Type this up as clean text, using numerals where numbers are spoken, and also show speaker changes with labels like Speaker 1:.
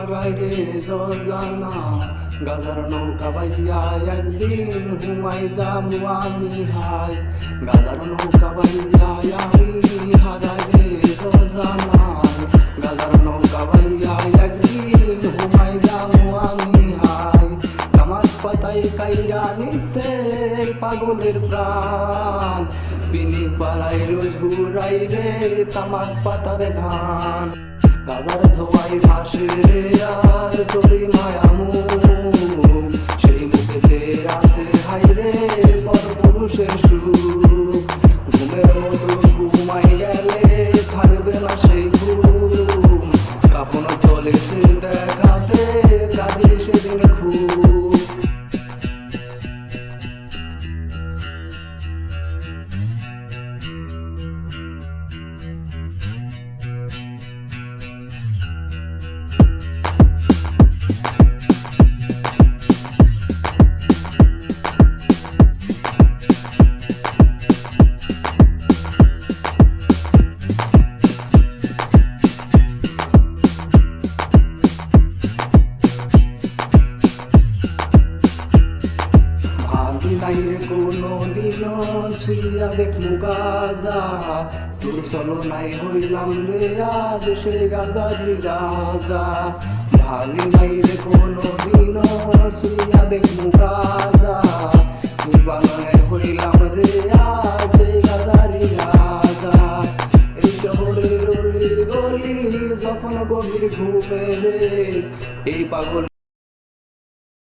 Speaker 1: হারাই রে জানা গাজার নৌকা বাইয়া একদিন ঘুমাই যাবো আমি হাই গাজার নৌকা বাইয়া আমি হারাই রে জানা গাজার নৌকা বাইয়া একদিন ঘুমাই যাবো আমি হাই কামাজ পাতায় কাইরা নিছে পাগলের প্রাণ বিনি পাড়ায় রোজ ঘুরাই রে তামাক পাতার ধান গাজার ধোয়াই ভাসে রে আর তোরি মায়ামু সেই মুখেতে আছে হাই রে পরপুরুষের সুখ ঘুমের মতো ঘুমাই গেলে থাকবে না সেই ঘুম কাপন চলে সে দেখাতে কাজে সেদিন খুব নাইরে কোনো দিন শুইয়া দেখলু গাজা তোর চলো নাই হইলাম রে আজ সে গাজারি রাজা ভাবি নাইরে কোনো দিন শুইয়া দেখলু গাজা তোর বানায় হইলাম রে আজ সে গাজারি রাজা এই শহরের গলি যখন গভীর ঘুমে রে এই পাগল